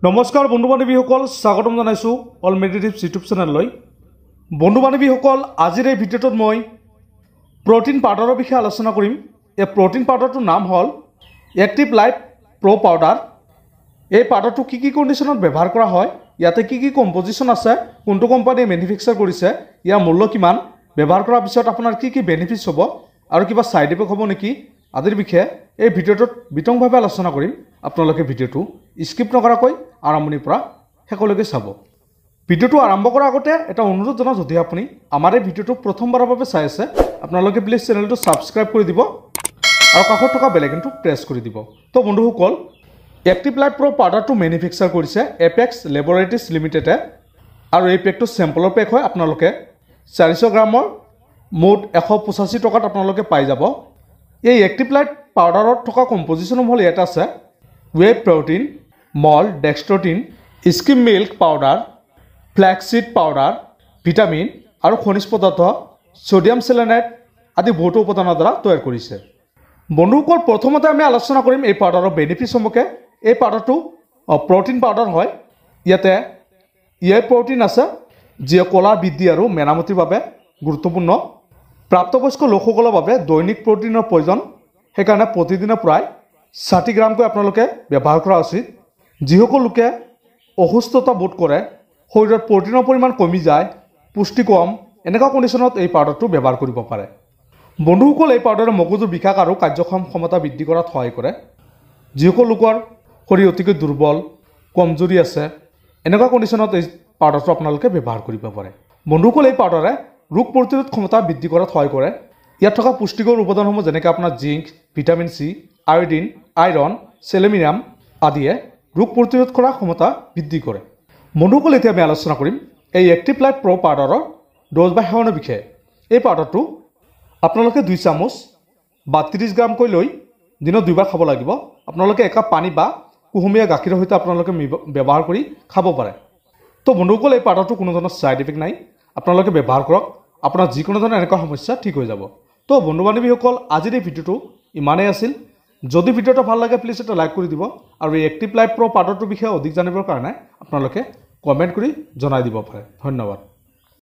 নমস্কাৰ বন্ধু বান্ধৱীসকল, স্বাগতম জনাইছোঁ অল মেডিটেটিভছ ইউটিউব চেনেললৈ। বন্ধু বান্ধৱীসকল, আজিৰ এই ভিডিঅ'টোত মই প্ৰ'টিন পাউডাৰৰ বিষয়ে আলোচনা কৰিম। এই প্ৰ'টিন পাউডাৰটোৰ নাম হ'ল এক্টিভ লাইফ প্ৰ' পাউডাৰ। এই পাউডাৰটো কি কণ্ডিশ্যনত ব্যৱহাৰ কৰা হয়, ইয়াতে কি কম্পজিশ্যন আছে, কোনটো কোম্পানীয়ে মেনুফেকচাৰ কৰিছে, ইয়াৰ মূল্য কিমান, ব্যৱহাৰ কৰাৰ পিছত আপোনাৰ কি বেনিফিটছ হ'ব আৰু কিবা ছাইড ইফেক্ট হ'ব নেকি আদিৰ বিষয়ে এই ভিডিঅ'টোত বিতংভাৱে আলোচনা কৰিম। আপোনালোকে ভিডিঅ'টো স্কিপ নকৰাকৈ আৰম্ভণিৰ পৰা শেষলৈকে চাব। ভিডিঅ'টো আৰম্ভ কৰাৰ আগতে এটা অনুৰোধ জনাওঁ, যদি আপুনি আমাৰ এই ভিডিঅ'টো প্ৰথমবাৰৰ বাবে চাই আছে, আপোনালোকে প্লিজ চেনেলটো ছাবস্ক্ৰাইব কৰি দিব আৰু কাষত থকা বেল আইকনটো প্ৰেছ কৰি দিব। তো বন্ধুসকল, এক্টিভ লাইফ প্ৰ' পাউডাৰটো মেনুফেকচাৰ কৰিছে এপেক্স লেবৰেটৰিজ লিমিটেডে আৰু এই পেকটো চেম্পলৰ পেক হয়। আপোনালোকে 400 গ্ৰামৰ মুঠ 185 টকাত আপোনালোকে পাই যাব। এই এক্টিভ লাইফ পাউডাৰত থকা কম্পজিশ্যন হ'ল ইয়াত আছে whey protein, malt, dextrin, skim milk powder, flaxseed powder, vitamin আৰু খনিজ পদাৰ্থ, ছ'ডিয়াম চেলেনাইড আদি বহুতো উপাদানৰ দ্বাৰা তৈয়াৰ কৰিছে। বন্ধুসকল, প্ৰথমতে আমি আলোচনা কৰিম এই পাউডাৰৰ বেনিফিট সম্পৰ্কে। এই পাউডাৰটো প্ৰ'টিন পাউডাৰ হয়। ইয়াতে প্ৰ'টিন আছে যিয়ে কলাৰ বৃদ্ধি আৰু মেৰামতিৰ বাবে গুৰুত্বপূৰ্ণ। প্ৰাপ্তবয়স্ক লোকসকলৰ বাবে দৈনিক প্ৰ'টিনৰ প্ৰয়োজন, সেইকাৰণে প্ৰতিদিনে প্ৰায় 60 গ্ৰামকৈ আপোনালোকে ব্যৱহাৰ কৰা উচিত। যিসকল লোকে অসুস্থতা বোধ কৰে, শৰীৰত প্ৰ'টিনৰ পৰিমাণ কমি যায়, পুষ্টি কম, এনেকুৱা কণ্ডিশ্যনত এই পাউডাৰটো ব্যৱহাৰ কৰিব পাৰে। বন্ধুসকল, এই পাউডাৰে মগজুৰ বিকাশ আৰু কাৰ্যক্ষম ক্ষমতা বৃদ্ধি কৰাত সহায় কৰে। যিসকল লোকৰ শৰীৰ অতিকৈ দুৰ্বল, কমজুৰি আছে, এনেকুৱা কণ্ডিশ্যনত এই পাউডাৰটো আপোনালোকে ব্যৱহাৰ কৰিব পাৰে। বন্ধুসকল, এই পাউডাৰে ৰোগ প্ৰতিৰোধ ক্ষমতা বৃদ্ধি কৰাত সহায় কৰে। ইয়াত থকা পুষ্টিকৰ উপাদানসমূহ যেনেকৈ আপোনাৰ zinc, vitamin C, iodine, iron, selenium আদিয়ে ৰোগ প্ৰতিৰোধ কৰাৰ ক্ষমতা বৃদ্ধি কৰে। বন্ধুসকল, এতিয়া আমি আলোচনা কৰিম এই এক্টিভ লাইফ প্ৰ' পাউডাৰৰ ড'জ বা সেৱনৰ বিষয়ে। এই পাউডাৰটো আপোনালোকে 2 চামুচ বা 30 গ্ৰামকৈ লৈ দিনত 2 বাৰ খাব লাগিব। আপোনালোকে একাপ পানী বা কুহুমীয়া গাখীৰৰ সৈতে আপোনালোকে ব্যৱহাৰ কৰি খাব পাৰে। তো বন্ধুসকল, এই পাউডাৰটো কোনো ধৰণৰ ছাইড ইফেক্ট নাই, আপোনালোকে ব্যৱহাৰ কৰক, আপোনাৰ যিকোনো ধৰণৰ এনেকুৱা সমস্যা ঠিক হৈ যাব। তো বন্ধু বান্ধৱীসকল, আজিৰ এই ভিডিঅ'টো ইমানেই আছিল। যদি ভিডিঅ'টো ভাল লাগে প্লিজ এটা লাইক কৰি দিব আৰু এই এক্টিভ লাইফ প্ৰ' পাউডাৰটোৰ বিষয়ে অধিক জানিবৰ কাৰণে আপোনালোকে কমেণ্ট কৰি জনাই দিব পাৰে। ধন্যবাদ।